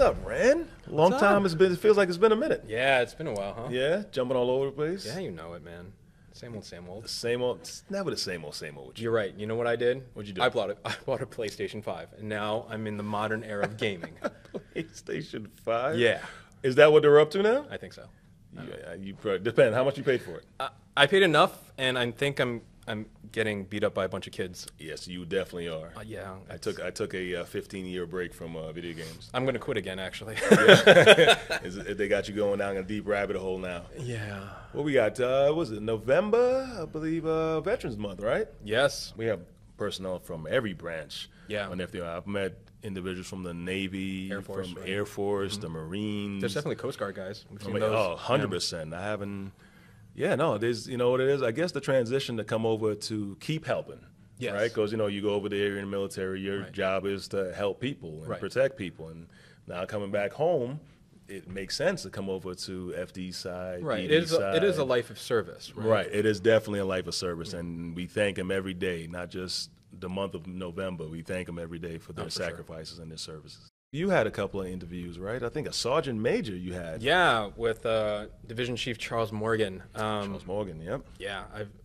up, Ren? Long time. It feels like it's been a minute. Yeah, it's been a while, huh? Yeah, jumping all over the place. Yeah, you know it, man. Same old, same old. Same old. It's never the same old with you. You're right. You know what I did? What'd you do? I bought a PlayStation 5, and now I'm in the modern era of gaming. PlayStation 5? Yeah. Is that what they're up to now? I think so. Yeah, you depends. How much you paid for it? I paid enough, and I think I'm getting beat up by a bunch of kids. Yes, you definitely are. Yeah. I took a 15-year break from video games. I'm going to quit again, actually. They got you going down a deep rabbit hole now. Yeah. What we got? Was it November? I believe Veterans Month, right? Yes. We have personnel from every branch. Yeah. On FDNY. I've met individuals from the Navy, Air Force, from right. Air Force, the Marines. There's definitely Coast Guard guys. We've seen those. Oh, 100%. I haven't. Yeah, no, there's, you know what it is? I guess the transition to come over to keep helping. Yes. Right? Because, you go over there in the military, your Right. job is to help people and Right. protect people. And now coming back home, it makes sense to come over to FD side, Right. ED It side. is a life of service, right? Right. It is definitely a life of service. And we thank them every day, not just the month of November. We thank them every day for their for sure. sacrifices and their services. You had a couple of interviews, right? I think a sergeant major you had. Yeah, with Division Chief Charles Morgan. Charles Morgan, yep. Yeah,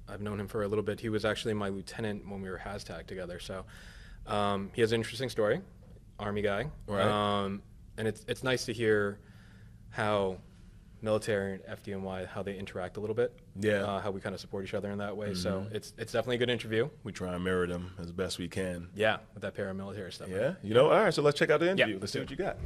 I've known him for a little bit. He was actually my lieutenant when we were HAZTAG together. So he has an interesting story, Army guy. Right. And it's nice to hear how military and FDNY, how they interact a little bit. Yeah. How we kind of support each other in that way. So it's definitely a good interview. We try and mirror them as best we can. Yeah, with that paramilitary stuff. Yeah. All right, so let's check out the interview. Yeah, Let's see what you got.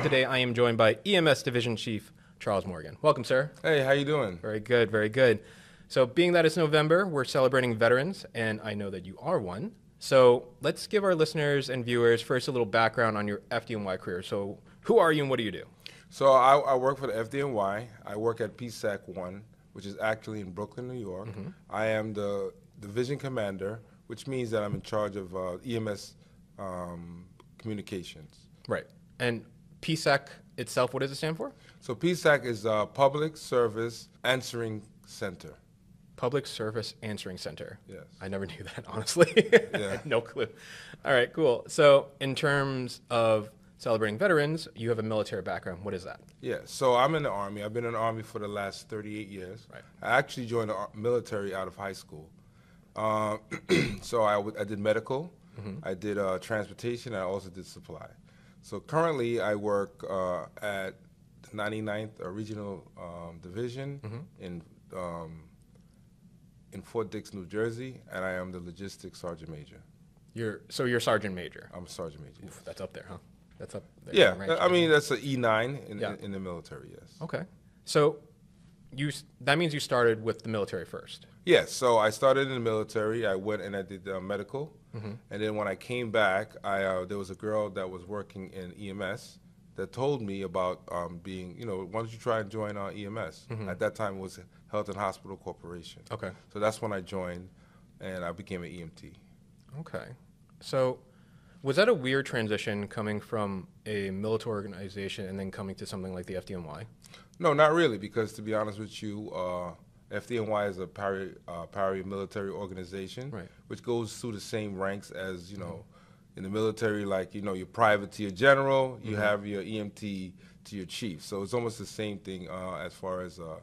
Today I am joined by EMS Division Chief Charles Morgan. Welcome, sir. Hey, how you doing? Very good, very good. So being that it's November, we're celebrating veterans, and I know that you are one. So let's give our listeners and viewers first a little background on your FDNY career. So who are you and what do you do? So I work for the FDNY. I work at PSAC 1, which is actually in Brooklyn, New York. I am the division commander, which means that I'm in charge of EMS communications. Right. And PSAC itself, what does it stand for? So PSAC is Public Service Answering Center. Public Service Answering Center. Yes. I never knew that, honestly. I Yeah. had no clue. All right, cool. So in terms of celebrating veterans, you have a military background. What is that? Yeah, so I'm in the Army. I've been in the Army for the last 38 years. Right. I actually joined the military out of high school. So I did medical, I did transportation, I also did supply. So currently I work at the 99th Regional Division in Fort Dix, New Jersey, and I am the logistics sergeant major. You're Sergeant Major. I'm a sergeant major. Yes. That's up there, huh? That's up there. Yeah, Right. I mean that's an E9 Yeah. in the military. Yes. Okay. So that means you started with the military first. Yes, so I started in the military. I went and I did medical, and then when I came back, there was a girl that was working in EMS that told me about being, why don't you try and join EMS? At that time, it was Health and Hospital Corporation. Okay. So that's when I joined, and I became an EMT. Okay. So was that a weird transition coming from a military organization and then coming to something like the FDNY? No, not really, because to be honest with you, FDNY is a paramilitary organization, Right. which goes through the same ranks as, in the military, like, your private to your general, you have your EMT to your chief. So it's almost the same thing as far as a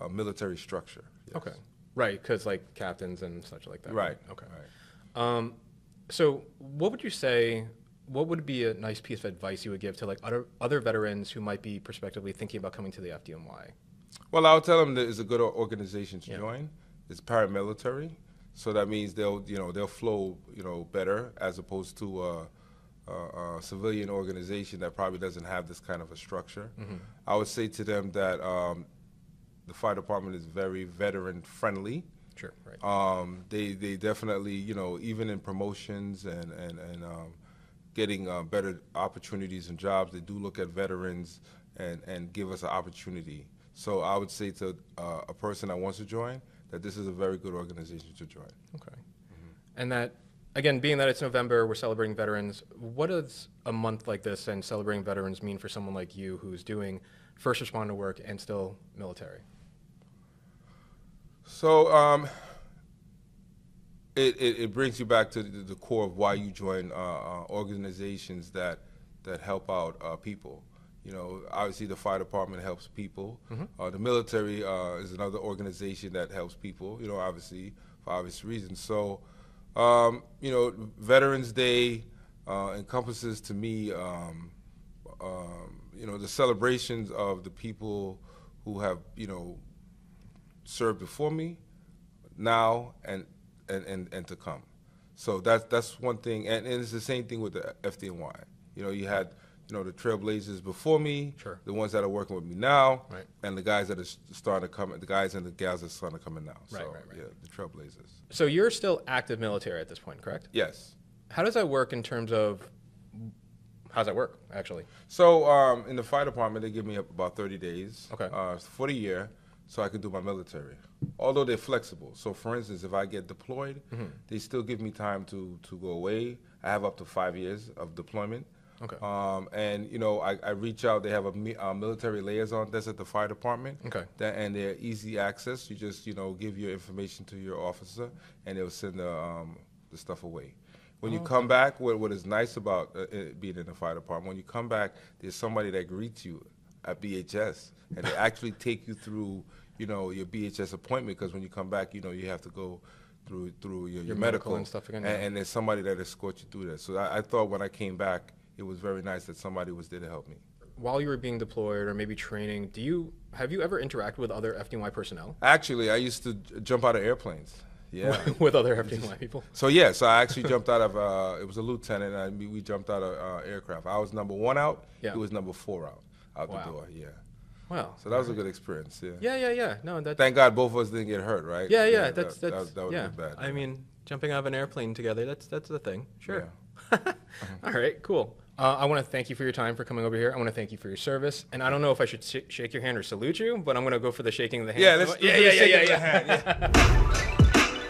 military structure. Yes. Okay. Right, because like captains and such like that. Right. Okay. Right. So what would you say, what would be a nice piece of advice you would give to like other veterans who might be prospectively thinking about coming to the FDNY? Well, I'll tell them that it's a good organization to Yeah. join. It's paramilitary, so that means they'll flow, better as opposed to a civilian organization that probably doesn't have this kind of a structure. I would say to them that the fire department is very veteran friendly. Sure, right. They definitely, even in promotions and getting better opportunities and jobs, they do look at veterans and give us an opportunity. So I would say to a person that wants to join that this is a very good organization to join. Okay. And that, again, being that it's November, we're celebrating veterans, what does a month like this and celebrating veterans mean for someone like you who's doing first responder work and still military? So it brings you back to the core of why you join organizations that that help out people. You know, obviously the fire department helps people. The military is another organization that helps people, you know, obviously for obvious reasons. So, you know, Veterans Day encompasses to me, you know, the celebrations of the people who have, you know, served before me, now and to come. So that's one thing, and it's the same thing with the FDNY. You know, you had, you know, the trailblazers before me, Sure. the ones that are working with me now, Right. and the guys that are starting to come, the guys and the gals that are starting to come in now. Right, So, right. yeah, the trailblazers. So you're still active military at this point, correct? Yes. How does that work in terms of, how's that work, actually? So in the fire department, they give me up about 30 days Okay. for the year, so I can do my military. Although they're flexible. So for instance, if I get deployed, they still give me time to go away. I have up to 5 years of deployment. Okay. And you know, I reach out. They have a military liaison that's at the fire department. Okay. And they're easy access. You just, you know, give your information to your officer, and they'll send the stuff away. When you come back, what is nice about being in the fire department, when you come back, there's somebody that greets you at BHS, and they actually take you through, you know, your BHS appointment, because when you come back, you know, you have to go through your medical and stuff again. and there's somebody that escorts you through that. So I thought when I came back, it was very nice that somebody was there to help me. While you were being deployed or maybe training, have you ever interacted with other FDNY personnel? Actually, I used to jump out of airplanes. Yeah. With other FDNY people? So I actually jumped out of, it was a lieutenant, and we jumped out of aircraft. I was number 1 out, Yeah. he was number 4 out Wow. the door, yeah. Wow. So that was a good experience, yeah. Yeah. No, that's... Thank God both of us didn't get hurt, right? Yeah, that that's would have yeah. been bad. I mean, jumping out of an airplane together, that's the thing. Sure. Yeah. All right, cool. I want to thank you for your time, for coming over here. I want to thank you for your service. And I don't know if I should shake your hand or salute you, but I'm going to go for the shaking of the hand. Yeah, let's do the shaking of the hand, yeah.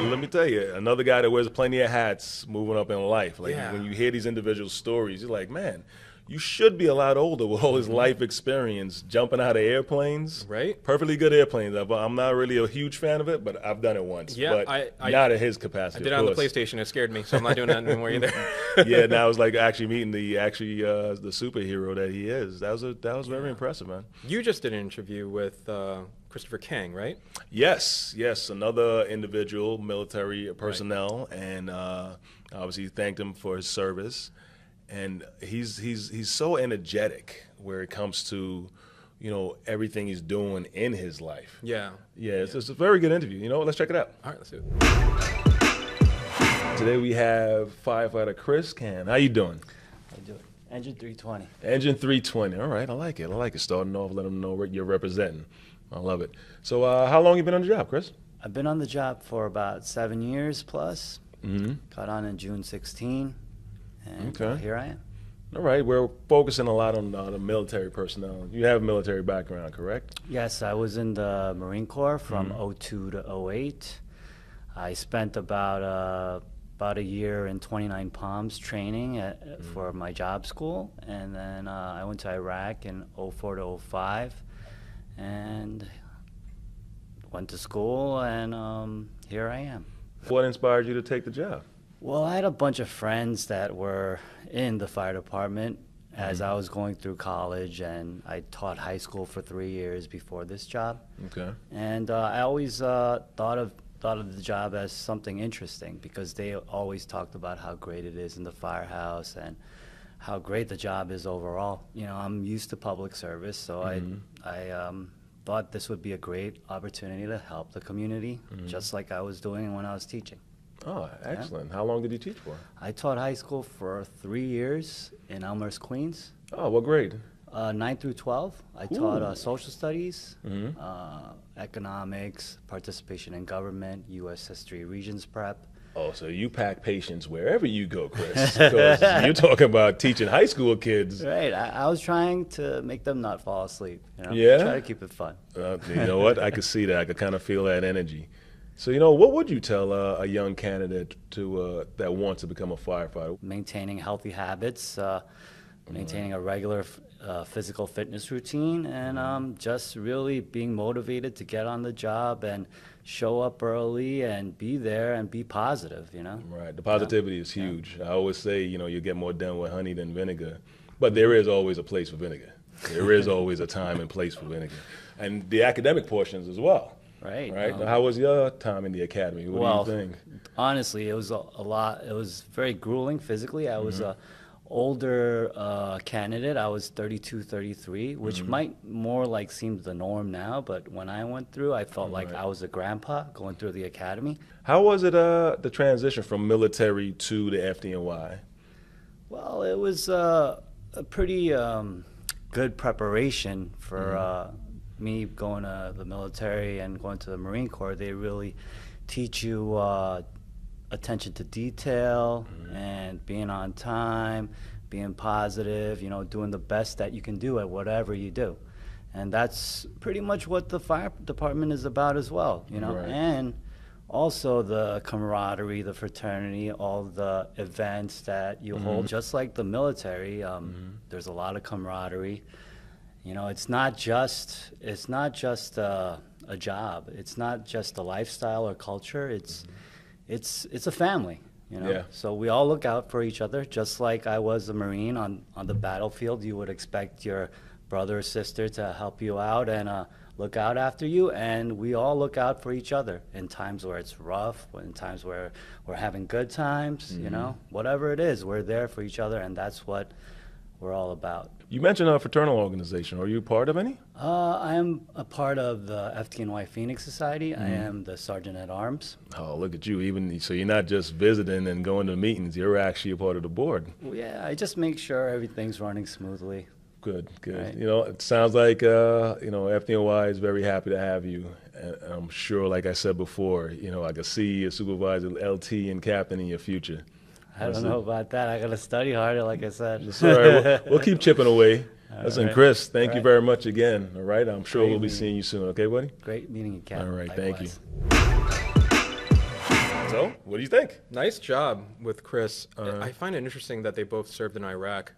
Let me tell you, another guy that wears plenty of hats moving up in life. Like Yeah. when you hear these individual stories, you're like, man, you should be a lot older with all his life experience, jumping out of airplanes. Right. Perfectly good airplanes. I'm not really a huge fan of it, but I've done it once. Yeah, but I not at his capacity. I did it on the PlayStation. It scared me, so I'm not doing that anymore either. Yeah, now it's like actually meeting the superhero that he is. That was very impressive, man. You just did an interview with Christopher King, right? Yes, another individual, military personnel, and obviously thanked him for his service. And he's so energetic where it comes to, you know, everything he's doing in his life. Yeah. It's a very good interview. You know what? Let's check it out. All right, let's do it. Today we have Firefighter Chris Can. How you doing? I do it. Engine 320. Engine 320. All right, I like it. Starting off, let them know what you're representing. I love it. So how long you been on the job, Chris? I've been on the job for about 7 years plus. Mm-hmm. Got on in June 16, and Okay. here I am. All right, we're focusing a lot on the military personnel. You have a military background, correct? Yes, I was in the Marine Corps from 02 to 08. I spent about a year in 29 Palms training for my job school, and then I went to Iraq in 04 to 05, and went to school, and here I am. What inspired you to take the job? Well, I had a bunch of friends that were in the fire department as I was going through college, and I taught high school for 3 years before this job. Okay. And I always thought of the job as something interesting, because they always talked about how great it is in the firehouse and how great the job is overall. You know, I'm used to public service, so I thought this would be a great opportunity to help the community, just like I was doing when I was teaching. Oh, excellent. How long did you teach for? I taught high school for 3 years in Elmhurst, Queens. Oh, what grade? 9 through 12. I Ooh. taught social studies, Mhm. economics, participation in government, U.S. history, Regents prep. Oh, so you pack patience wherever you go, Chris. Because you're talking about teaching high school kids. Right. I was trying to make them not fall asleep. You know? Yeah? Try to keep it fun. You know what? I could see that. I could kind of feel that energy. So, you know, what would you tell a young candidate to that wants to become a firefighter? Maintaining healthy habits, maintaining a regular physical fitness routine, and just really being motivated to get on the job and show up early and be there and be positive, you know? Right. The positivity is huge. I always say, you know, you get more done with honey than vinegar, but there is always a place for vinegar. There is always a time and place for vinegar. And the academic portions as well. Right. Right. How was your time in the academy? What do you think? Honestly, it was a lot. It was very grueling physically. I was a older candidate. I was 32, 33, which might more like seems the norm now. But when I went through, I felt like I was a grandpa going through the academy. How was it the transition from military to the FDNY? Well, it was a pretty good preparation for me going to the military and going to the Marine Corps. They really teach you attention to detail and being on time, being positive, you know, doing the best that you can do at whatever you do. And that's pretty much what the fire department is about as well, you know. And also the camaraderie, the fraternity, all the events that you hold, just like the military. There's a lot of camaraderie. You know, it's not just a job. It's not just a lifestyle or culture. It's a family. You know, Yeah. so we all look out for each other. Just like I was a Marine on the battlefield, you would expect your brother or sister to help you out and look out after you. And we all look out for each other in times where it's rough, in times where we're having good times. You know, whatever it is, we're there for each other, and that's what we're all about. You mentioned a fraternal organization. Are you part of any? I am a part of the FDNY Phoenix Society. I am the Sergeant at Arms. Oh, look at you. Even so, you're not just visiting and going to meetings. You're actually a part of the board. Well, yeah, I just make sure everything's running smoothly. Good, good. Right. You know, it sounds like, you know, FDNY is very happy to have you. And I'm sure, like I said before, you know, I could see you supervisor, LT, and captain in your future. I don't know about that. I got to study harder, like I said. That's all right. We'll keep chipping away. Listen, right. Chris, thank All you right. very much again. All right. I'm sure Great we'll be meeting. seeing you soon. Okay, buddy? Great meeting you, Captain. All right. Thank you. Likewise. So, what do you think? Nice job with Chris. I find it interesting that they both served in Iraq.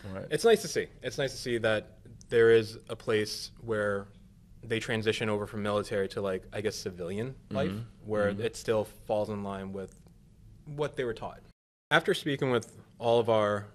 All right. It's nice to see. It's nice to see that there is a place where they transition over from military to, like, I guess, civilian life, where it still falls in line with what they were taught. After speaking with all of our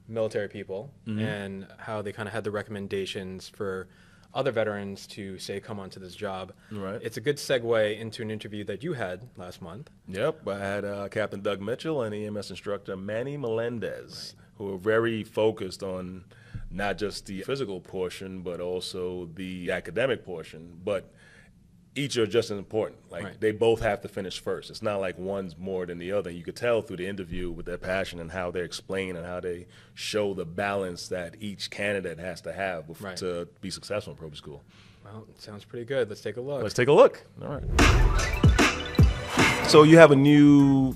military people and how they kind of had the recommendations for other veterans to say, come on to this job, Right. it's a good segue into an interview that you had last month. Yep, I had Captain Doug Mitchell and EMS instructor Manny Melendez, who are very focused on not just the physical portion, but also the academic portion. But each are just as important. Like, Right. they both have to finish first. It's not like one's more than the other. You could tell through the interview with their passion and how they explain and how they show the balance that each candidate has to have Right. to be successful in pro school. Well, it sounds pretty good. Let's take a look. Let's take a look. All right. So you have a new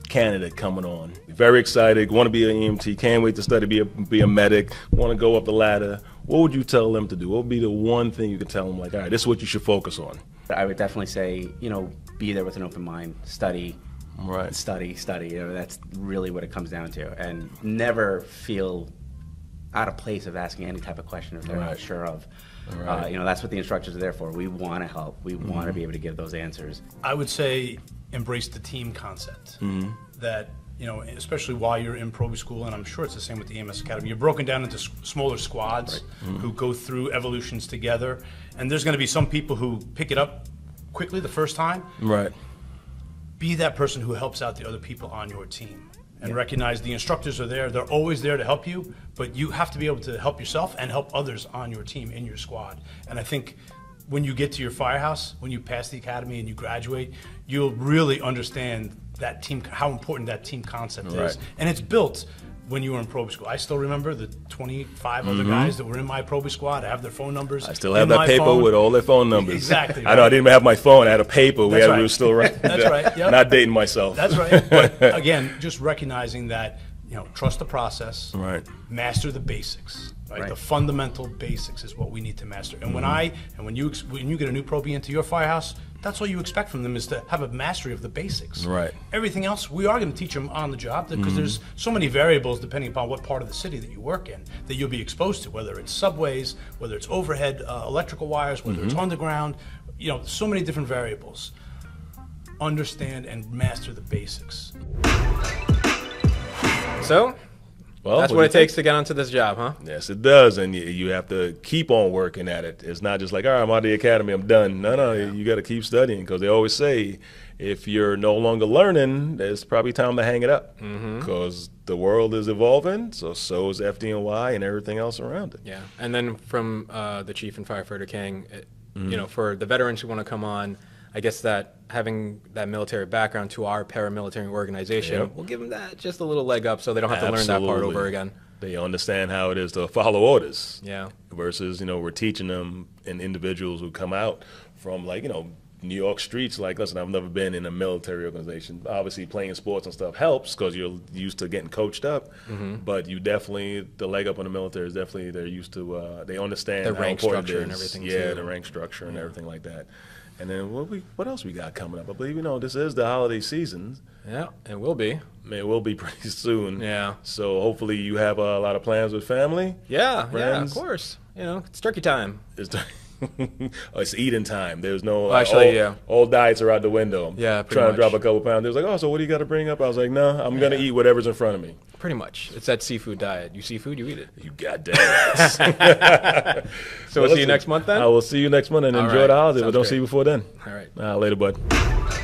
candidate coming on. Very excited. Want to be an EMT. Can't wait to study, be a medic. Want to go up the ladder. What would you tell them to do? What would be the one thing you could tell them, like, all right, this is what you should focus on? I would definitely say, you know, be there with an open mind, study, Right. study. You know, that's really what it comes down to, and never feel out of place of asking any type of question if they're Right. not sure of. Right. You know, that's what the instructors are there for. We want to help. We want to be able to give those answers. I would say embrace the team concept. That, you know, especially while you're in pro school, and I'm sure it's the same with the EMS Academy, you're broken down into smaller squads who go through evolutions together. And there's going to be some people who pick it up quickly the first time. Right. Be that person who helps out the other people on your team. And recognize the instructors are there. They're always there to help you, but you have to be able to help yourself and help others on your team, in your squad. And I think when you get to your firehouse, when you pass the academy and you graduate, you'll really understand that team, how important that team concept Right. is. And it's built when you were in probe school. I still remember the 25 other guys that were in my probe squad. I have their phone numbers. I still have in that my paper phone. with all their phone numbers. Exactly. I know I didn't even have my phone. I had a paper. That's We right. were still right. That's right, yep. Not dating myself. That's right. But again, just recognizing that, you know, trust the process. Right. Master the basics. Right? Right. The fundamental basics is what we need to master. And when you get a new probie into your firehouse, that's all you expect from them is to have a mastery of the basics. Right. Everything else, we are going to teach them on the job because there's so many variables depending upon what part of the city that you work in that you'll be exposed to, whether it's subways, whether it's overhead electrical wires, whether it's underground, so many different variables. Understand and master the basics. So, Well, that's what what do it you takes to get onto this job, huh? Yes, it does, and you have to keep on working at it. It's not just like, all right, I'm out of the academy, I'm done. No, you got to keep studying because they always say if you're no longer learning, it's probably time to hang it up because the world is evolving, so is FDNY and everything else around it. Yeah. And then from the chief and firefighter King, for the veterans who want to come on, I guess that having that military background to our paramilitary organization will give them that just a little leg up so they don't have to learn that part over again. They understand how it is to follow orders. Yeah. Versus, we're teaching them and individuals who come out from New York streets. Like, listen, I've never been in a military organization. Obviously, playing sports and stuff helps because you're used to getting coached up. But you definitely, the leg up in the military is definitely they're used to. They understand The how rank important structure it and is. everything, Yeah, too. the rank structure and everything like that. And then what else we got coming up? I believe this is the holiday season. Yeah, it will be. It will be pretty soon. Yeah. So hopefully you have a lot of plans with family. Yeah, of Friends. course. It's turkey time. It's eating time. There's no Actually, all diets are out the window. Yeah, pretty trying much. to drop a couple pounds. They was like, oh, so what do you got to bring up? I was like, no, I'm gonna eat whatever's in front of me. Pretty much. It's that seafood diet. You see food, you eat it. You goddamn right. So we'll see you next month then? I will see you next month and All enjoy right. the holiday. But Sounds don't great. see you before then. All right. Later, bud.